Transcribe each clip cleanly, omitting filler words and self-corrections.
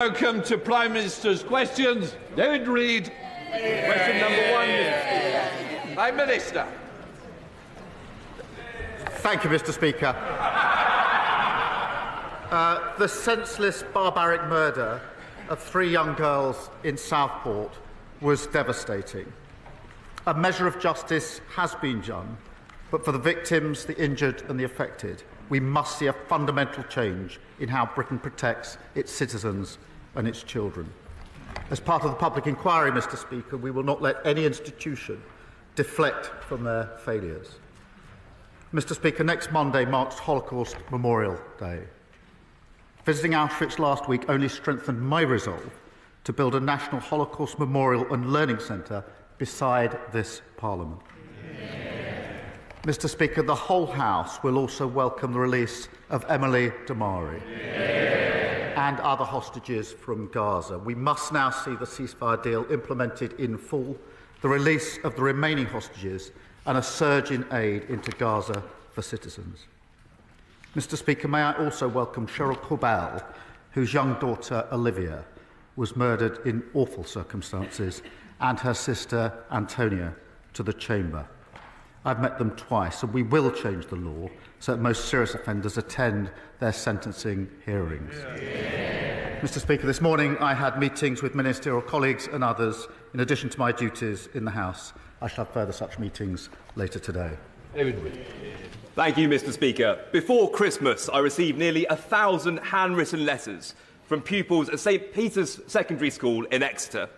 Welcome to Prime Minister's questions. David Reid. Question number 1, Mr. Speaker. Prime Minister. Thank you, Mr. Speaker. The senseless, barbaric murder of 3 young girls in Southport was devastating. A measure of justice has been done, but for the victims, the injured and the affected, we must see a fundamental change in how Britain protects its citizens and its children. As part of the public inquiry, Mr. Speaker, we will not let any institution deflect from their failures. Mr. Speaker, next Monday marks Holocaust Memorial Day. Visiting Auschwitz last week only strengthened my resolve to build a national Holocaust Memorial and Learning Centre beside this Parliament. Mr. Speaker, the whole House will also welcome the release of Emily Damari and other hostages from Gaza. We must now see the ceasefire deal implemented in full, the release of the remaining hostages and a surge in aid into Gaza for citizens. Mr. Speaker, may I also welcome Cheryl Corbell, whose young daughter Olivia was murdered in awful circumstances, and her sister Antonia to the chamber. I've met them twice, and we will change the law so that most serious offenders attend their sentencing hearings. Mr. Speaker, this morning I had meetings with ministerial colleagues and others in addition to my duties in the House. I shall have further such meetings later today. David. Thank you, Mr. Speaker. Before Christmas, I received nearly 1,000 handwritten letters from pupils at St Peter's Secondary School in Exeter.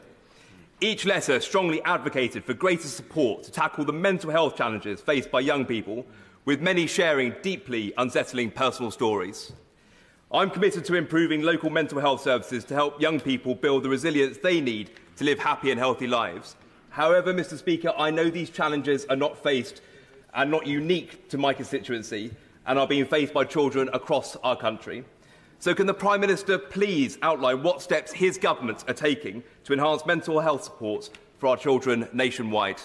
Each letter strongly advocated for greater support to tackle the mental health challenges faced by young people, with many sharing deeply unsettling personal stories. I'm committed to improving local mental health services to help young people build the resilience they need to live happy and healthy lives. However, Mr. Speaker, I know these challenges are not faced and not unique to my constituency and are being faced by children across our country. So can the Prime Minister please outline what steps his government are taking to enhance mental health support for our children nationwide?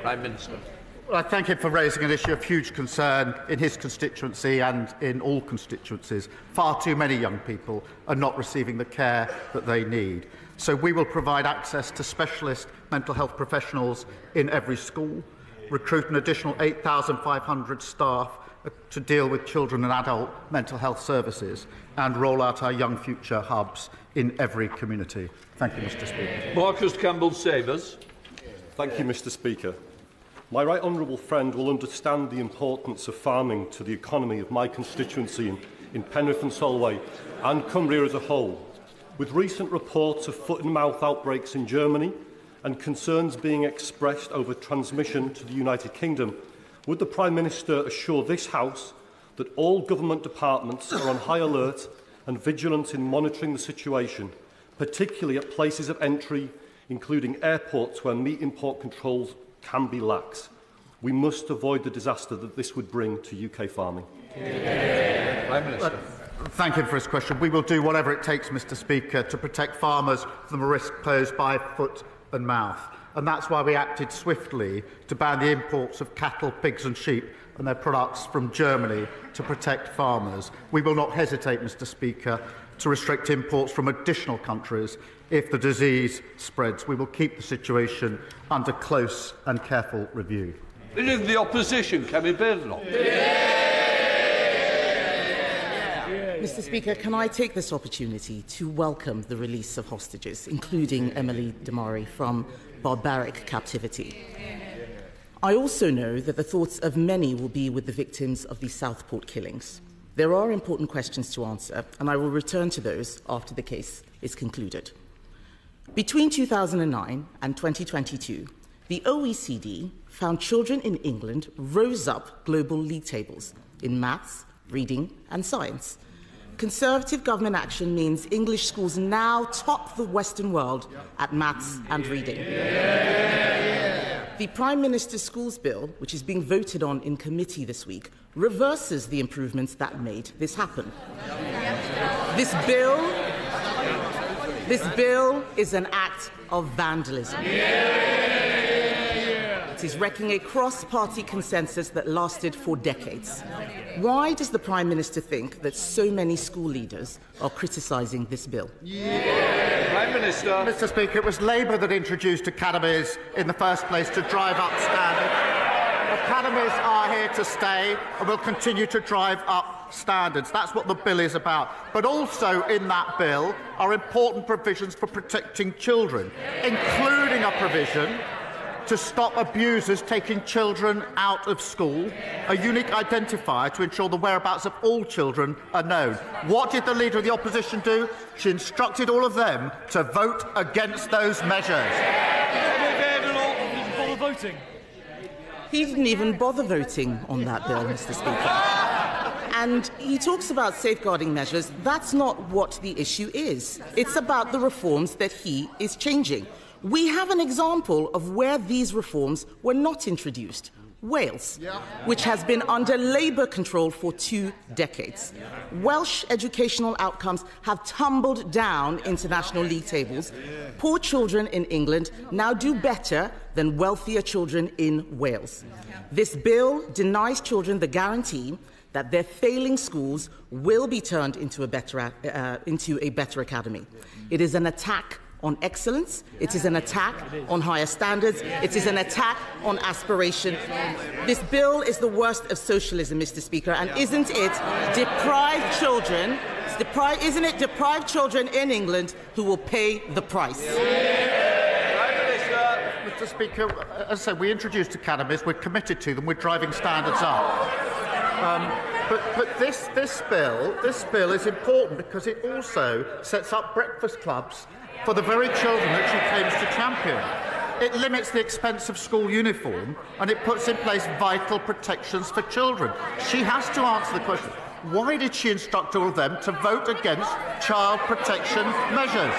Prime Minister. Well, I thank him for raising an issue of huge concern in his constituency and in all constituencies. Far too many young people are not receiving the care that they need. So we will provide access to specialist mental health professionals in every school, recruit an additional 8,500 staff to deal with children and adult mental health services, and roll out our Young Future hubs in every community. Thank you, Mr. Speaker. Marcus Campbell-Savers. Thank you, Mr. Speaker. My right honourable friend will understand the importance of farming to the economy of my constituency in Penrith and Solway and Cumbria as a whole. With recent reports of foot-and-mouth outbreaks in Germany and concerns being expressed over transmission to the United Kingdom, would the Prime Minister assure this House that all government departments are on high alert and vigilant in monitoring the situation, particularly at places of entry, including airports where meat import controls can be lax? We must avoid the disaster that this would bring to UK farming. Prime Minister. Thank him for his question. We will do whatever it takes, Mr. Speaker, to protect farmers from the risk posed by foot and mouth. And that's why we acted swiftly to ban the imports of cattle, pigs and sheep and their products from Germany to protect farmers. We will not hesitate, Mr. Speaker, to restrict imports from additional countries if the disease spreads. We will keep the situation under close and careful review. Leader of the Opposition, Kemi Badenoch. Mr. Speaker, can I take this opportunity to welcome the release of hostages, including Emily Damari, from barbaric captivity? I also know that the thoughts of many will be with the victims of the Southport killings. There are important questions to answer, and I will return to those after the case is concluded. Between 2009 and 2022, the OECD found children in England rose up global league tables in maths, reading and science. Conservative government action means English schools now top the Western world at maths and reading. The Prime Minister's Schools Bill, which is being voted on in committee this week, reverses the improvements that made this happen. This bill is an act of vandalism. It's that is wrecking a cross-party consensus that lasted for decades. Why does the Prime Minister think that so many school leaders are criticising this bill? Prime Minister. Mr. Speaker, it was Labour that introduced academies in the first place to drive up standards. Academies are here to stay and will continue to drive up standards. That's what the bill is about. But also in that bill are important provisions for protecting children, including a provision to stop abusers taking children out of school, a unique identifier to ensure the whereabouts of all children are known. What did the Leader of the Opposition do? She instructed all of them to vote against those measures. Voting. He didn't even bother voting on that bill, Mr. Speaker. And he talks about safeguarding measures. That's not what the issue is. It's about the reforms that he is changing. We have an example of where these reforms were not introduced. Wales, which has been under Labour control for 2 decades. Welsh educational outcomes have tumbled down international league tables. Poor children in England now do better than wealthier children in Wales. This bill denies children the guarantee that their failing schools will be turned into a better academy. It is an attack on excellence, it is an attack on higher standards, it is an attack on aspiration. This bill is the worst of socialism, Mr. Speaker, and isn't it deprived children in England who will pay the price? Mr. Speaker, as I said, we introduced academies, we're committed to them, we're driving standards up. But this bill is important because it also sets up breakfast clubs for the very children that she claims to champion. It limits the expense of school uniform and it puts in place vital protections for children. She has to answer the question, why did she instruct all of them to vote against child protection measures?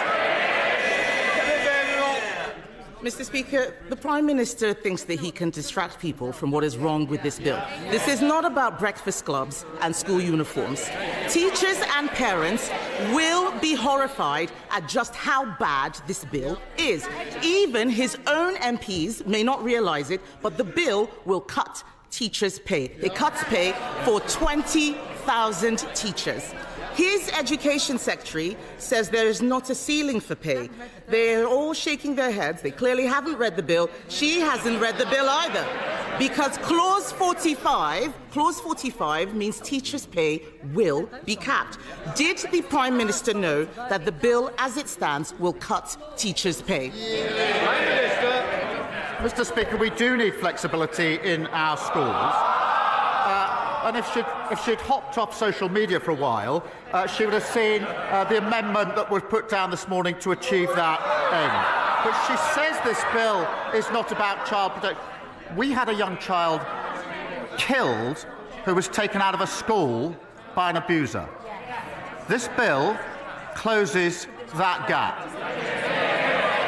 Mr. Speaker, the Prime Minister thinks that he can distract people from what is wrong with this bill. This is not about breakfast clubs and school uniforms. Teachers and parents will be horrified at just how bad this bill is. Even his own MPs may not realise it, but the bill will cut teachers' pay. It cuts pay for 20,000 teachers. His Education Secretary says there is not a ceiling for pay. They're all shaking their heads. They clearly haven't read the bill. She hasn't read the bill either. Because Clause 45 means teachers' pay will be capped. Did the Prime Minister know that the bill, as it stands, will cut teachers' pay? Prime Minister. Mr. Speaker, we do need flexibility in our schools. And if she'd hopped off social media for a while, she would have seen the amendment that was put down this morning to achieve that end. But she says this bill is not about child protection. We had a young child killed who was taken out of a school by an abuser. This bill closes that gap.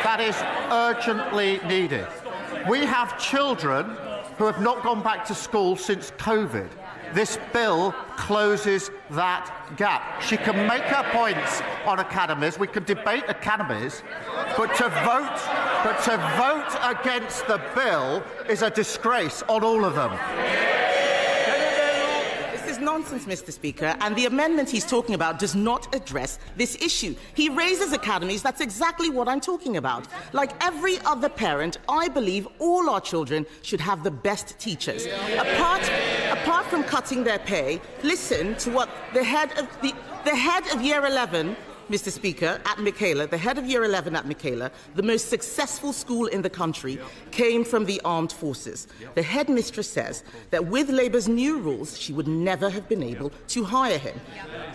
That is urgently needed. We have children who have not gone back to school since COVID. This bill closes that gap. She can make her points on academies. We can debate academies, but to vote against the bill is a disgrace on all of them. This is nonsense, Mr. Speaker, and the amendment he's talking about does not address this issue. He raises academies. That's exactly what I'm talking about. Like every other parent, I believe all our children should have the best teachers. Apart from cutting their pay, listen to what the head of Year 11, Mr. Speaker, at Michaela, the head of Year 11 at Michaela, the most successful school in the country, came from the armed forces. The headmistress says that with Labour's new rules, she would never have been able to hire him.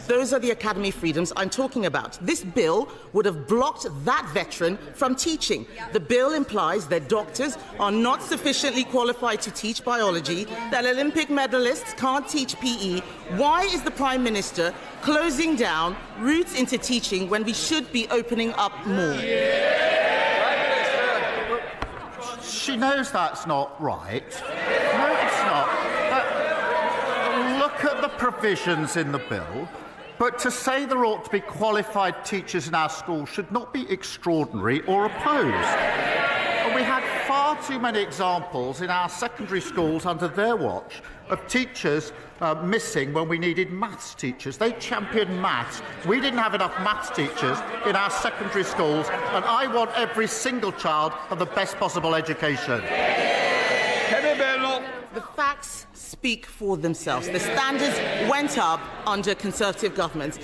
Those are the academy freedoms I'm talking about. This bill would have blocked that veteran from teaching. The bill implies that doctors are not sufficiently qualified to teach biology, that Olympic medalists can't teach PE. Why is the Prime Minister closing down routes into teaching when we should be opening up more? She knows that's not right. No, it's not. Look at the provisions in the bill. But to say there ought to be qualified teachers in our schools should not be extraordinary or opposed. And we had far too many examples in our secondary schools under their watch of teachers missing when we needed maths teachers. They championed maths. We didn't have enough maths teachers in our secondary schools, and I want every single child to have the best possible education. Kemi Badenoch. The facts speak for themselves. The standards went up under Conservative governments.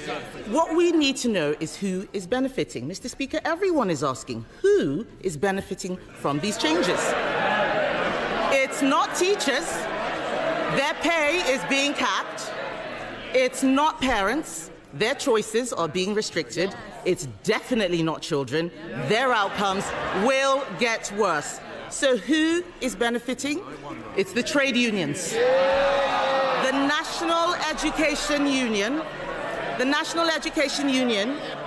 What we need to know is who is benefiting. Mr. Speaker, everyone is asking who is benefiting from these changes. It's not teachers. Their pay is being capped. It's not parents. Their choices are being restricted. It's definitely not children. Their outcomes will get worse. So who is benefiting? It's the trade unions. The National Education Union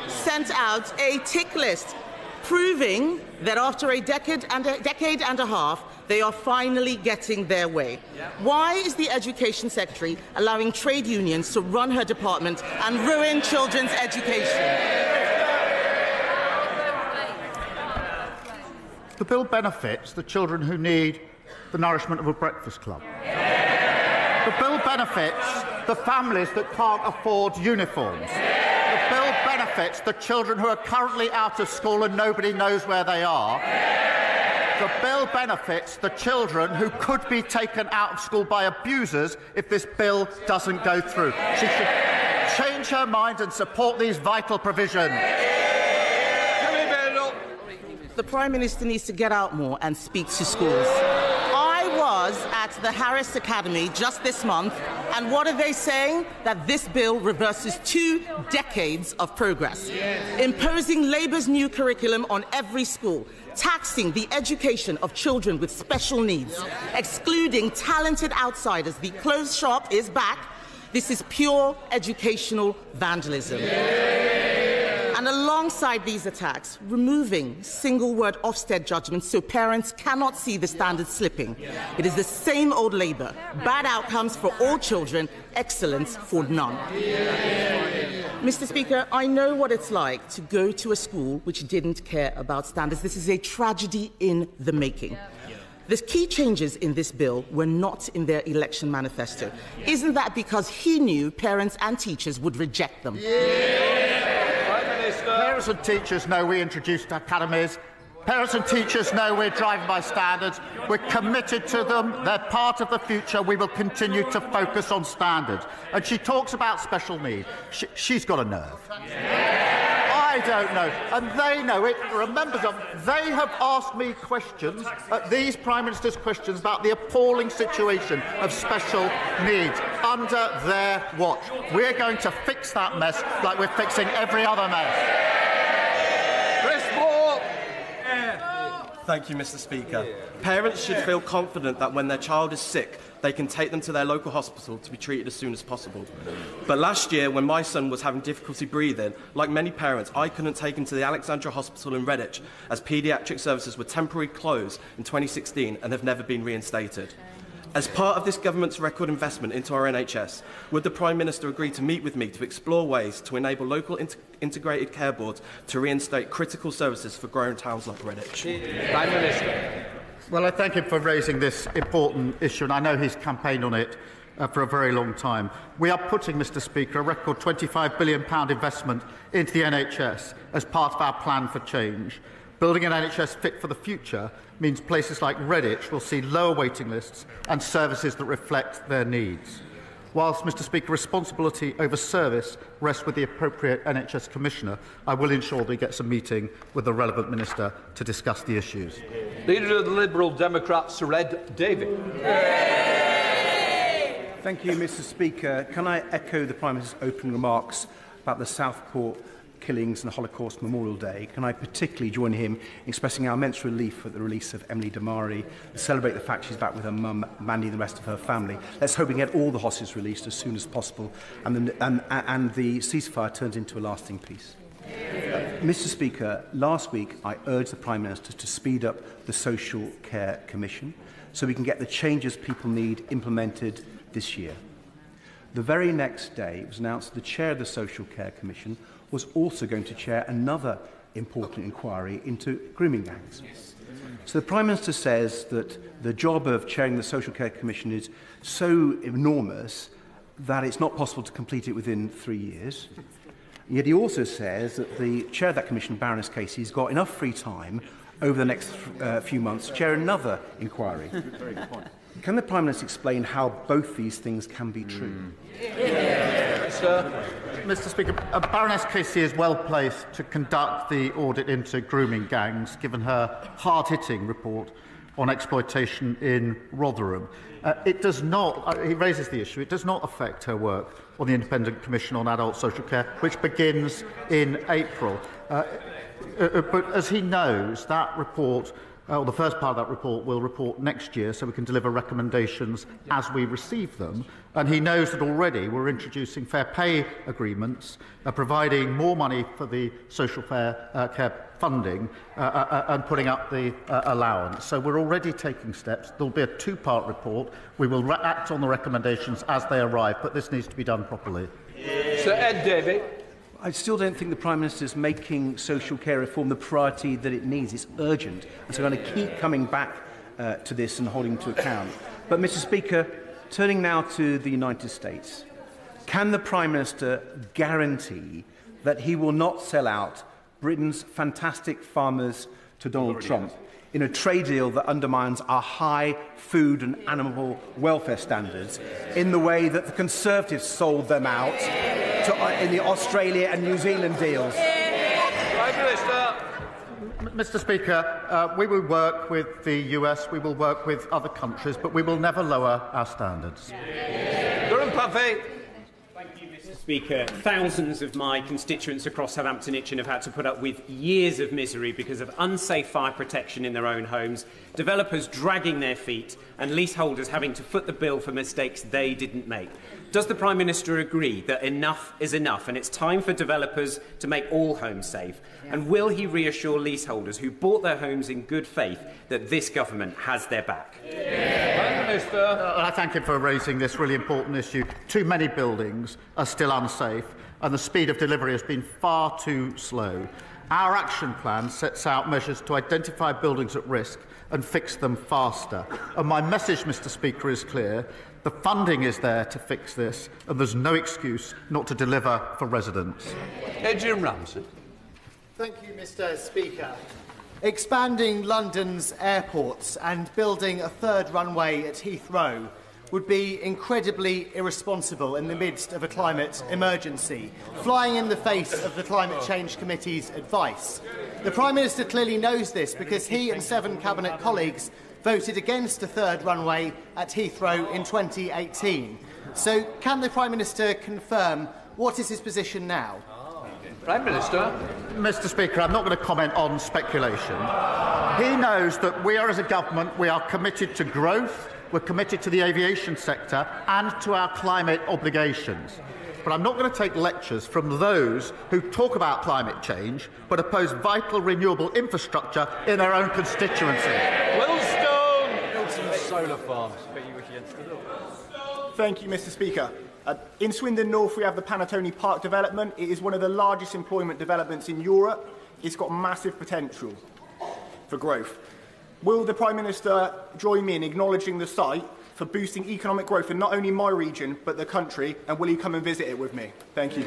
sent out a tick list proving that after a decade and a half, they are finally getting their way. Why is the Education Secretary allowing trade unions to run her department and ruin children's education? The bill benefits the children who need the nourishment of a breakfast club. The bill benefits the families that can't afford uniforms. The bill benefits the children who are currently out of school and nobody knows where they are. The bill benefits the children who could be taken out of school by abusers if this bill doesn't go through. She should change her mind and support these vital provisions. The Prime Minister needs to get out more and speak to schools. I was at the Harris Academy just this month, and what are they saying? That this bill reverses 2 decades of progress, imposing Labour's new curriculum on every school, taxing the education of children with special needs, excluding talented outsiders. The closed shop is back. This is pure educational vandalism. And alongside these attacks, removing single-word Ofsted judgments so parents cannot see the standards slipping. It is the same old Labour. Bad outcomes for all children, excellence for none. Mr. Speaker, I know what it's like to go to a school which didn't care about standards. This is a tragedy in the making. The key changes in this bill were not in their election manifesto. Isn't that because he knew parents and teachers would reject them? Parents and teachers know we introduced academies. Parents and teachers know we're driving by standards. We're committed to them. They're part of the future. We will continue to focus on standards. And she talks about special need. She's got a nerve. I don't know. And they know it. Remember them. They have asked me questions, these Prime Minister's questions, about the appalling situation of special needs under their watch. We're going to fix that mess like we're fixing every other mess. Thank you, Mr. Speaker. Parents should feel confident that when their child is sick, they can take them to their local hospital to be treated as soon as possible. But last year, when my son was having difficulty breathing, like many parents, I couldn't take him to the Alexandra Hospital in Redditch, as paediatric services were temporarily closed in 2016 and have never been reinstated. As part of this government's record investment into our NHS, would the Prime Minister agree to meet with me to explore ways to enable local integrated care boards to reinstate critical services for growing towns like Redditch? Prime Minister. Well, I thank him for raising this important issue, and I know he's campaigned on it for a very long time. We are putting, Mr. Speaker, a record £25 billion investment into the NHS as part of our plan for change. Building an NHS fit for the future means places like Redditch will see lower waiting lists and services that reflect their needs. Whilst, Mr. Speaker, responsibility over service rests with the appropriate NHS Commissioner, I will ensure that he gets a meeting with the relevant Minister to discuss the issues. Leader of the Liberal Democrats, Sir Ed Davey. Thank you, Mr. Speaker. Can I echo the Prime Minister's opening remarks about the Southport killings and Holocaust Memorial Day? Can I particularly join him in expressing our immense relief at the release of Emily Damari and celebrate the fact she's back with her mum, Mandy, and the rest of her family. Let's hope we can get all the hostages released as soon as possible and the ceasefire turns into a lasting peace. Mr. Speaker, last week I urged the Prime Minister to speed up the Social Care Commission so we can get the changes people need implemented this year. The very next day it was announced that the chair of the Social Care Commission was also going to chair another important inquiry into grooming gangs. So the Prime Minister says that the job of chairing the Social Care Commission is so enormous that it's not possible to complete it within 3 years. Yet he also says that the chair of that commission, Baroness Casey, has got enough free time over the next few months to chair another inquiry. Can the Prime Minister explain how both these things can be true? Mr. Speaker, Baroness Casey is well placed to conduct the audit into grooming gangs, given her hard-hitting report on exploitation in Rotherham. It does not, he raises the issue, it does not affect her work on the Independent Commission on Adult Social Care, which begins in April. But as he knows, that report, the first part of that report, will report next year, so we can deliver recommendations as we receive them. And he knows that already we're introducing fair pay agreements, providing more money for the social care funding and putting up the allowance. So we're already taking steps. There'll be a two-part report. We will act on the recommendations as they arrive, but this needs to be done properly. Sir Ed Davey. I still don't think the Prime Minister is making social care reform the priority that it needs. It's urgent. And so I'm going to keep coming back to this and holding to account. But, Mr. Speaker, turning now to the United States, can the Prime Minister guarantee that he will not sell out Britain's fantastic farmers to Donald Trump in a trade deal that undermines our high food and animal welfare standards in the way that the Conservatives sold them out in the Australia and New Zealand deals? Prime Minister. Mr. Speaker, we will work with the US, we will work with other countries, but we will never lower our standards. Durham Puffey. Mr. Speaker, thousands of my constituents across Southampton Itchen have had to put up with years of misery because of unsafe fire protection in their own homes, developers dragging their feet and leaseholders having to foot the bill for mistakes they didn't make. Does the Prime Minister agree that enough is enough and it's time for developers to make all homes safe? And will he reassure leaseholders who bought their homes in good faith that this government has their back? Prime Minister. I thank him for raising this really important issue. Too many buildings are still unsafe and the speed of delivery has been far too slow. Our action plan sets out measures to identify buildings at risk and fix them faster. And my message, Mr. Speaker, is clear. The funding is there to fix this, and there's no excuse not to deliver for residents. Adrian Ramsey. Thank you, Mr. Speaker. Expanding London's airports and building a third runway at Heathrow would be incredibly irresponsible in the midst of a climate emergency, flying in the face of the Climate Change Committee's advice. The Prime Minister clearly knows this because he and 7 Cabinet colleagues voted against a third runway at Heathrow in 2018. So can the Prime Minister confirm what is his position now? Prime Minister. Mr. Speaker, I'm not going to comment on speculation. He knows that we are, as a government, we are committed to growth, we're committed to the aviation sector and to our climate obligations. But I'm not going to take lectures from those who talk about climate change but oppose vital renewable infrastructure in their own constituency. Solar farms. Thank you, Mr. Speaker. In Swindon North, we have the Panatoni Park development. It is one of the largest employment developments in Europe. It's got massive potential for growth. Will the Prime Minister join me in acknowledging the site for boosting economic growth in not only my region but the country, and will he come and visit it with me? Thank you.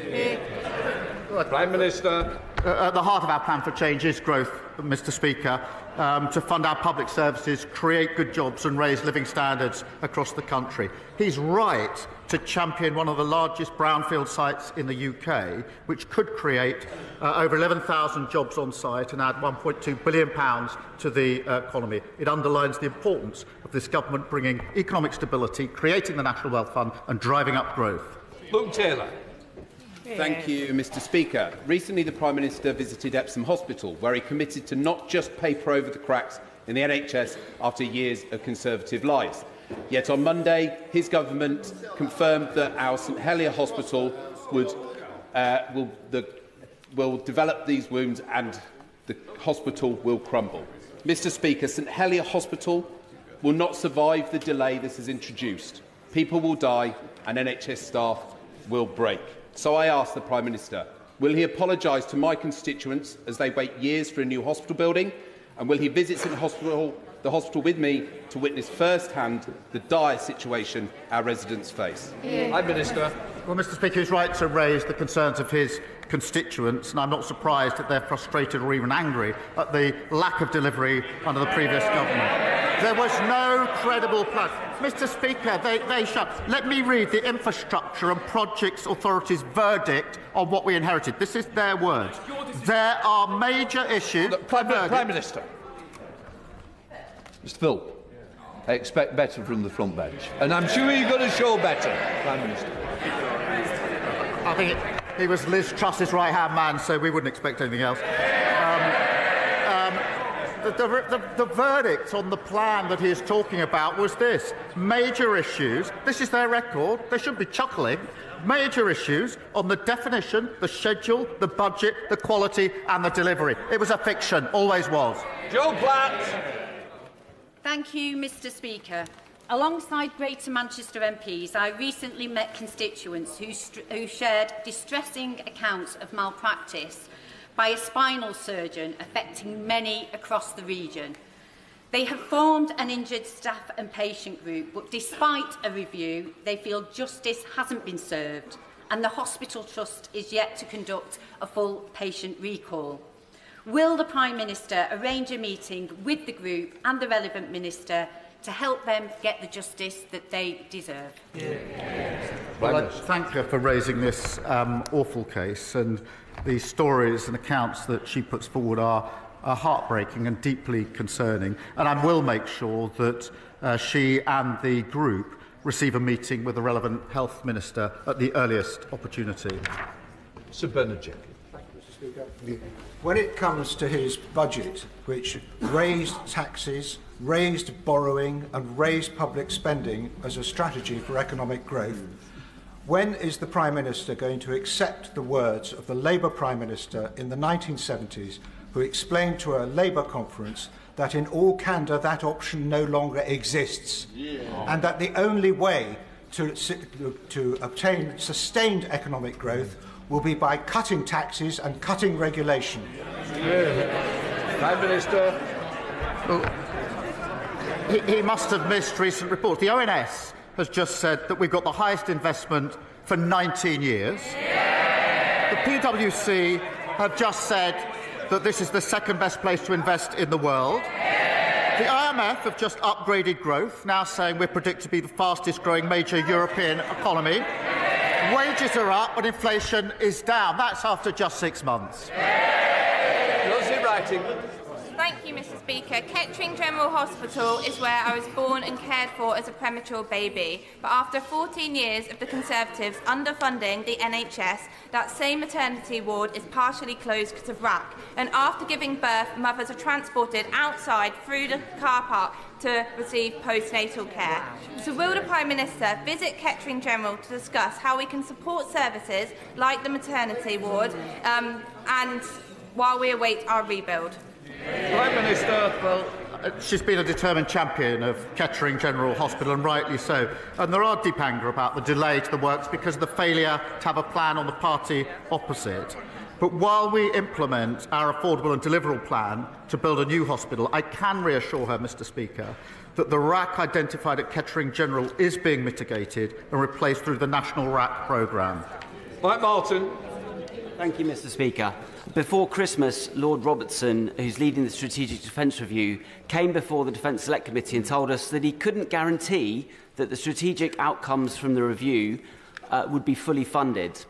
Prime Minister. At the heart of our plan for change is growth, Mr. Speaker, to fund our public services, create good jobs and raise living standards across the country. He's right to champion one of the largest brownfield sites in the UK, which could create over 11,000 jobs on site and add £1.2 billion to the economy. It underlines the importance of this government bringing economic stability, creating the National Wealth Fund and driving up growth. Luke Taylor. Thank you, Mr. Speaker. Recently, the Prime Minister visited Epsom Hospital, where he committed to not just paper over the cracks in the NHS after years of Conservative lies. Yet on Monday, his government confirmed that our St Helier Hospital will develop these wounds and the hospital will crumble. Mr. Speaker, St Helier Hospital will not survive the delay this has introduced. People will die and NHS staff will break. So I ask the Prime Minister, Will he apologise to my constituents as they wait years for a new hospital building? And will he visit the hospital with me to witness firsthand the dire situation our residents face? Prime Minister. Well, Mr Speaker, he's right to raise the concerns of his constituents, and I'm not surprised that they're frustrated or even angry at the lack of delivery under the previous government. There was no credible plan. Mr Speaker, they shut. Let me read the Infrastructure and Projects Authority's verdict on what we inherited. This is their words. There are major issues... Look, Prime Minister. Mr Philp, I expect better from the front bench. And I'm sure you're going to show better, Prime Minister. I think he was Liz Truss's right-hand man, so we wouldn't expect anything else. The verdict on the plan that he is talking about was this. Major issues. This is their record. They shouldn't be chuckling. Major issues on the definition, the schedule, the budget, the quality and the delivery. It was a fiction. Always was. Joe Platt. Thank you, Mr Speaker. Alongside Greater Manchester MPs, I recently met constituents who shared distressing accounts of malpractice by a spinal surgeon affecting many across the region. They have formed an injured staff and patient group, but despite a review, they feel justice hasn't been served and the Hospital Trust is yet to conduct a full patient recall. Will the Prime Minister arrange a meeting with the group and the relevant minister to help them get the justice that they deserve? Well, I thank her for raising this awful case, and the stories and accounts that she puts forward are heartbreaking and deeply concerning, and I will make sure that she and the group receive a meeting with the relevant health minister at the earliest opportunity. Sir Bernard. When it comes to his budget, which raised taxes, raised borrowing and raised public spending as a strategy for economic growth, when is the Prime Minister going to accept the words of the Labour Prime Minister in the 1970s, who explained to a Labour conference that in all candour that option no longer exists, and that the only way to obtain sustained economic growth will be by cutting taxes and cutting regulation? Prime Minister. Well, he must have missed recent reports. The ONS has just said that we've got the highest investment for 19 years. The PwC have just said that this is the second best place to invest in the world. The IMF have just upgraded growth, now saying we're predicted to be the fastest growing major European economy. Wages are up and inflation is down. That's after just 6 months. Rosie Writing. Thank you, Mr Speaker. Kettering General Hospital is where I was born and cared for as a premature baby. But after 14 years of the Conservatives underfunding the NHS, that same maternity ward is partially closed because of RAC. And after giving birth, mothers are transported outside through the car park to receive postnatal care. So will the Prime Minister visit Kettering General to discuss how we can support services like the maternity ward and while we await our rebuild? Prime Minister. Well, she's been a determined champion of Kettering General Hospital, and rightly so. And there are deep anger about the delay to the works because of the failure to have a plan on the party opposite. But while we implement our affordable and deliverable plan to build a new hospital, I can reassure her, Mr Speaker, that the RAC identified at Kettering General is being mitigated and replaced through the National RAC programme. Mike Martin. Thank you, Mr Speaker. Before Christmas, Lord Robertson, who's leading the Strategic Defence Review, came before the Defence Select Committee and told us that he couldn't guarantee that the strategic outcomes from the review would be fully funded.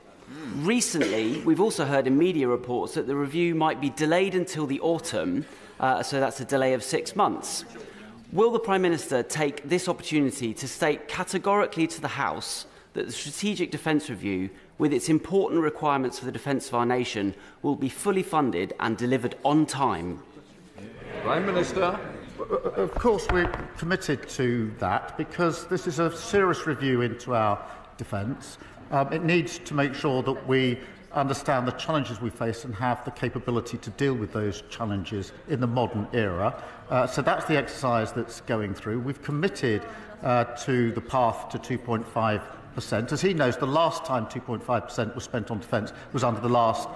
Recently, we've also heard in media reports that the review might be delayed until the autumn, so that's a delay of 6 months. Will the Prime Minister take this opportunity to state categorically to the House that the Strategic Defence Review, with its important requirements for the defence of our nation, will be fully funded and delivered on time? Prime Minister. Of course, we're committed to that because this is a serious review into our defence. It needs to make sure that we understand the challenges we face and have the capability to deal with those challenges in the modern era. So that's the exercise that's going through. We've committed to the path to £2.5 As he knows, the last time 2.5% was spent on defence was under the last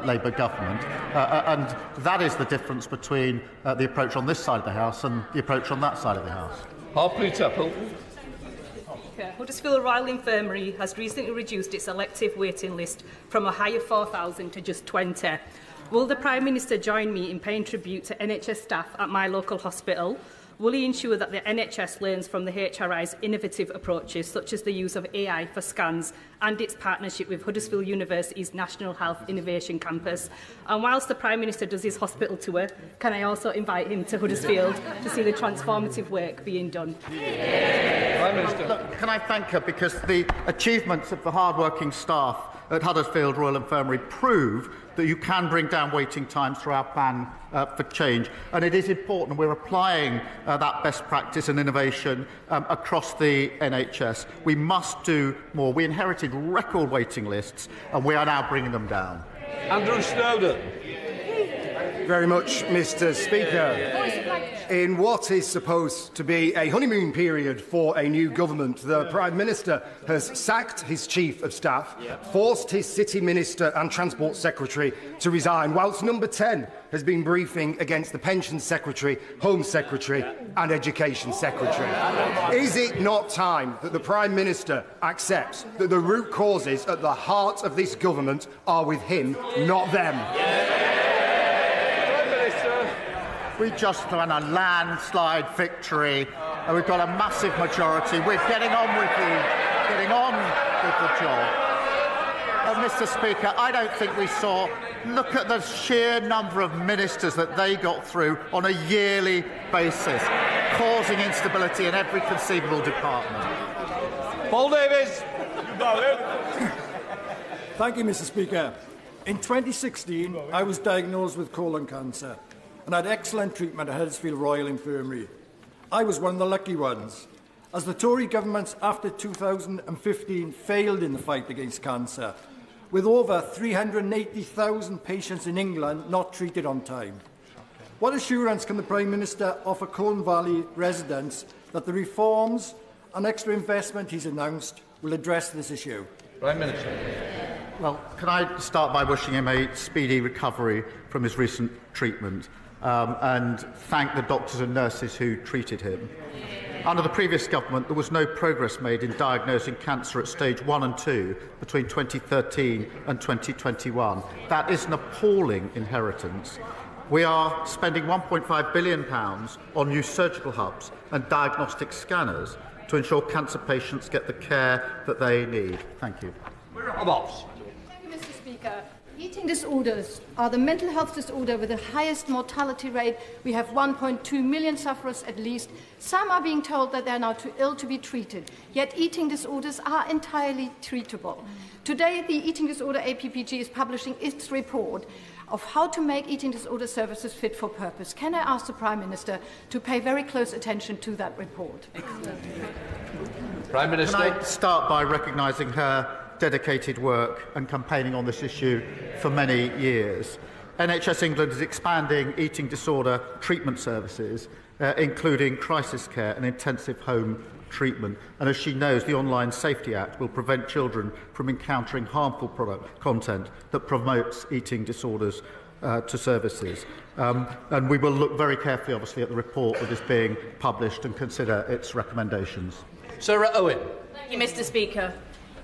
Labour government. And that is the difference between the approach on this side of the House and the approach on that side of the House. Huddersfield Royal Infirmary has recently reduced its elective waiting list from a high of 4,000 to just 20. Will the Prime Minister join me in paying tribute to NHS staff at my local hospital? Will he ensure that the NHS learns from the HRI's innovative approaches, such as the use of AI for scans and its partnership with Huddersfield University's National Health Innovation Campus? And whilst the Prime Minister does his hospital tour, can I also invite him to Huddersfield to see the transformative work being done? Prime Minister. Look, can I thank her, because the achievements of the hard-working staff at Huddersfield Royal Infirmary prove that you can bring down waiting times through our plan for change. And it is important we're applying that best practice and innovation across the NHS. We must do more. We inherited record waiting lists, and we are now bringing them down. Andrew Snowden. Very much, Mr. Speaker. In what is supposed to be a honeymoon period for a new government, the Prime Minister has sacked his Chief of Staff, forced his City Minister and Transport Secretary to resign, whilst Number 10 has been briefing against the Pensions Secretary, Home Secretary and Education Secretary. Is it not time that the Prime Minister accepts that the root causes at the heart of this government are with him, not them? We just won a landslide victory, and we've got a massive majority. We're getting on with the job. And, Mr. Speaker, I don't think we saw. Look at the sheer number of ministers that they got through on a yearly basis, causing instability in every conceivable department. Paul Davies. Thank you, Mr. Speaker. In 2016, I was diagnosed with colon cancer and had excellent treatment at Huddersfield Royal Infirmary. I was one of the lucky ones, as the Tory governments after 2015 failed in the fight against cancer, with over 380,000 patients in England not treated on time. What assurance can the Prime Minister offer Colne Valley residents that the reforms and extra investment he's announced will address this issue? Prime Minister. Well, can I start by wishing him a speedy recovery from his recent treatment? And thank the doctors and nurses who treated him. Under the previous government, there was no progress made in diagnosing cancer at stage 1 and 2 between 2013 and 2021. That is an appalling inheritance. We are spending £1.5 billion on new surgical hubs and diagnostic scanners to ensure cancer patients get the care that they need. Thank you. Thank you, Mr. Speaker. Eating disorders are the mental health disorder with the highest mortality rate. We have 1.2 million sufferers at least. Some are being told that they are now too ill to be treated, yet eating disorders are entirely treatable. Today, the Eating Disorder APPG is publishing its report of how to make eating disorder services fit for purpose. Can I ask the Prime Minister to pay very close attention to that report? Prime Minister. Can I start by recognising her dedicated work and campaigning on this issue for many years. NHS England is expanding eating disorder treatment services, including crisis care and intensive home treatment. And as she knows, the Online Safety Act will prevent children from encountering harmful product content that promotes eating disorders to services. And we will look very carefully, obviously, at the report that is being published and consider its recommendations. Sarah Owen. Thank you, Mr. Speaker.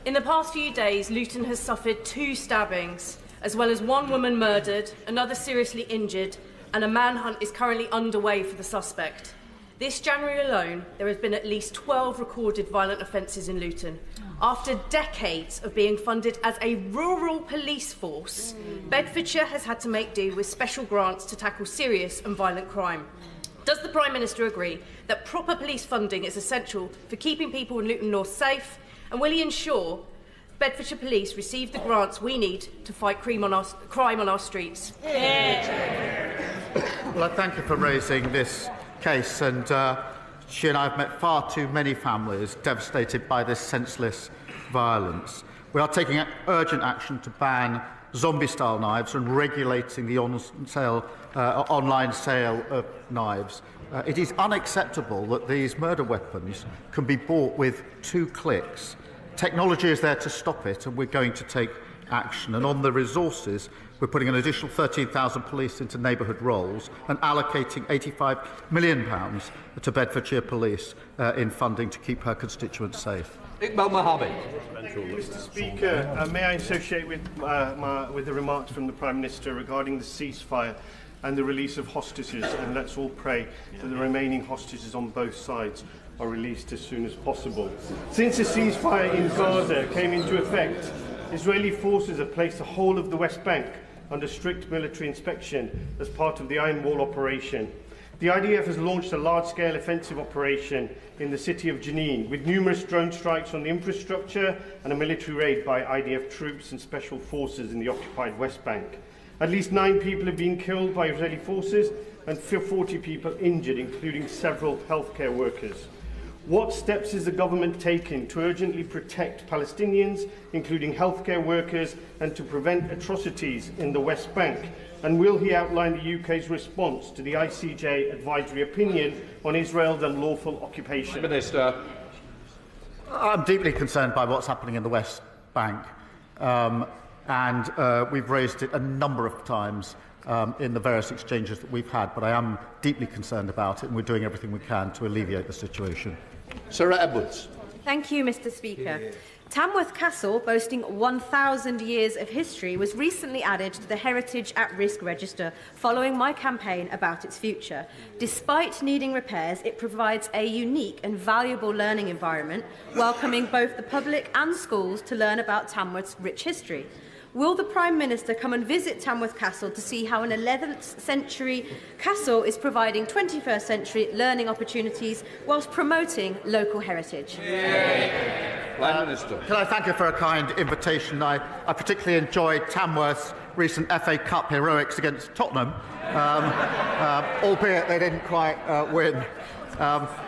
In the past few days, Luton has suffered 2 stabbings, as well as 1 woman murdered, another seriously injured, and a manhunt is currently underway for the suspect. This January alone, there have been at least 12 recorded violent offences in Luton. After decades of being funded as a rural police force, Bedfordshire has had to make do with special grants to tackle serious and violent crime. Does the Prime Minister agree that proper police funding is essential for keeping people in Luton North safe? And will he ensure Bedfordshire Police receive the grants we need to fight crime on our streets? Well, I thank you for raising this case. And she and I have met far too many families devastated by this senseless violence. We are taking urgent action to ban zombie-style knives and regulating the online sale of knives. It is unacceptable that these murder weapons can be bought with 2 clicks. Technology is there to stop it, and we're going to take action. And on the resources, we're putting an additional 13,000 police into neighbourhood roles and allocating £85 million to Bedfordshire Police in funding to keep her constituents safe. Mr. Speaker, may I associate with the remarks from the Prime Minister regarding the ceasefire and the release of hostages, and let's all pray that the remaining hostages on both sides are released as soon as possible. Since the ceasefire in Gaza came into effect, Israeli forces have placed the whole of the West Bank under strict military inspection as part of the Iron Wall operation. The IDF has launched a large-scale offensive operation in the city of Jenin, with numerous drone strikes on the infrastructure and a military raid by IDF troops and special forces in the occupied West Bank. At least 9 people have been killed by Israeli forces and 40 people injured, including several healthcare workers. What steps is the government taking to urgently protect Palestinians, including healthcare workers, and to prevent atrocities in the West Bank? And will he outline the UK's response to the ICJ advisory opinion on Israel's unlawful occupation? Minister. I'm deeply concerned by what's happening in the West Bank, and we've raised it a number of times in the various exchanges that we've had, but I am deeply concerned about it, and we're doing everything we can to alleviate the situation. Sarah Edwards. Thank you, Mr. Speaker. Tamworth Castle, boasting 1,000 years of history, was recently added to the Heritage at Risk Register following my campaign about its future. Despite needing repairs, it provides a unique and valuable learning environment, welcoming both the public and schools to learn about Tamworth's rich history. Will the Prime Minister come and visit Tamworth Castle to see how an 11th century castle is providing 21st century learning opportunities whilst promoting local heritage? Prime Minister. Can I thank you for a kind invitation? I particularly enjoyed Tamworth's recent FA Cup heroics against Tottenham, albeit they didn't quite win.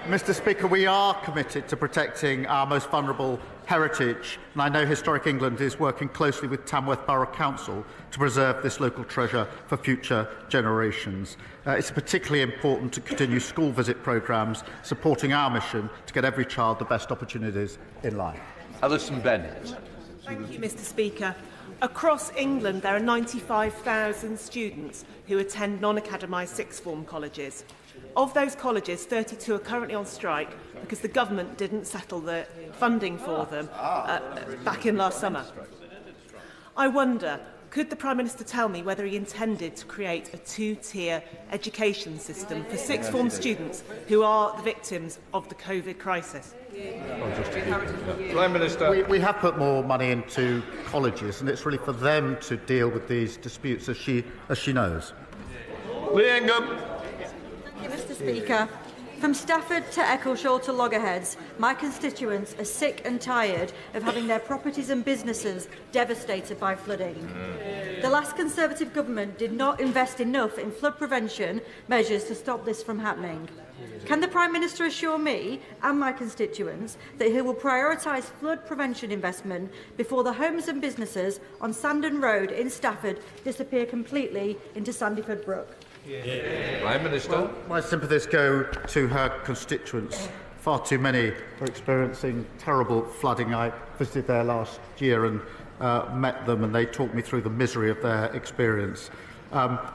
Mr. Speaker, we are committed to protecting our most vulnerable heritage, and I know Historic England is working closely with Tamworth Borough Council to preserve this local treasure for future generations. It's particularly important to continue school visit programmes supporting our mission to get every child the best opportunities in life. Alison Bennett. Thank you, Mr. Speaker. Across England, there are 95,000 students who attend non-academised sixth form colleges. Of those colleges, 32 are currently on strike because the government didn't settle the funding for them back in last summer. I wonder, could the Prime Minister tell me whether he intended to create a 2-tier education system for sixth form students who are the victims of the COVID crisis? Prime Minister. We have put more money into colleges, and it's really for them to deal with these disputes, as she knows. Lee Ingham. Mr. Speaker, from Stafford to Eccleshall to Loggerheads, my constituents are sick and tired of having their properties and businesses devastated by flooding. The last Conservative government did not invest enough in flood prevention measures to stop this from happening. Can the Prime Minister assure me and my constituents that he will prioritise flood prevention investment before the homes and businesses on Sandon Road in Stafford disappear completely into Sandyford Brook? Prime Minister. Well, my sympathies go to her constituents. Far too many are experiencing terrible flooding. I visited there last year and met them, and they talked me through the misery of their experience.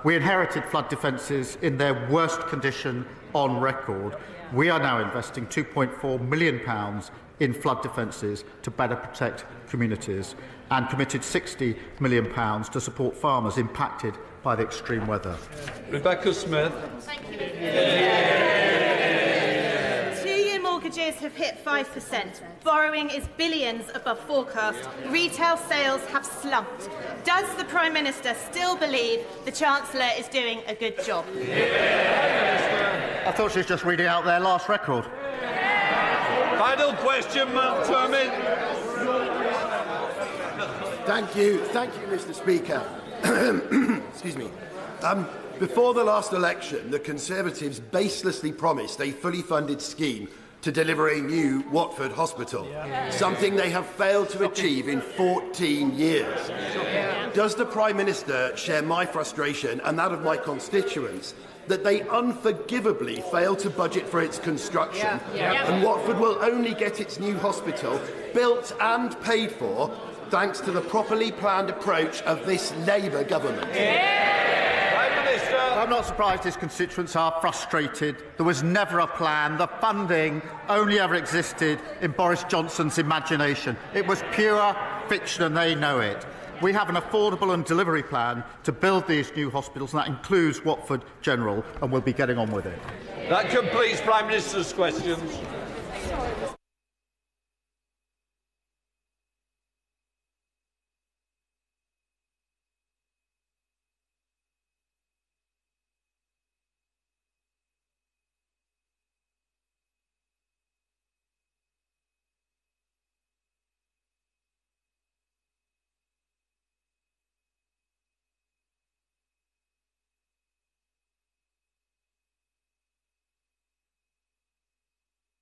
We inherited flood defences in their worst condition on record. We are now investing £2.4 million in flood defences to better protect communities, and committed £60 million to support farmers impacted by the extreme weather. Rebecca Smith. Thank you. 2-year mortgages have hit 5%. Borrowing is billions above forecast. Retail sales have slumped. Does the Prime Minister still believe the Chancellor is doing a good job? I thought she was just reading out their last record. Final question, Mount Termin. Thank you, Mr. Speaker. Excuse me. Before the last election, the Conservatives baselessly promised a fully funded scheme to deliver a new Watford hospital, something they have failed to achieve in 14 years. Does the Prime Minister share my frustration and that of my constituents that they unforgivably failed to budget for its construction, and Watford will only get its new hospital built and paid for thanks to the properly planned approach of this Labour government? I'm not surprised his constituents are frustrated. There was never a plan. The funding only ever existed in Boris Johnson's imagination. It was pure fiction and they know it. We have an affordable and delivery plan to build these new hospitals, and that includes Watford General, and we'll be getting on with it. That completes Prime Minister's questions.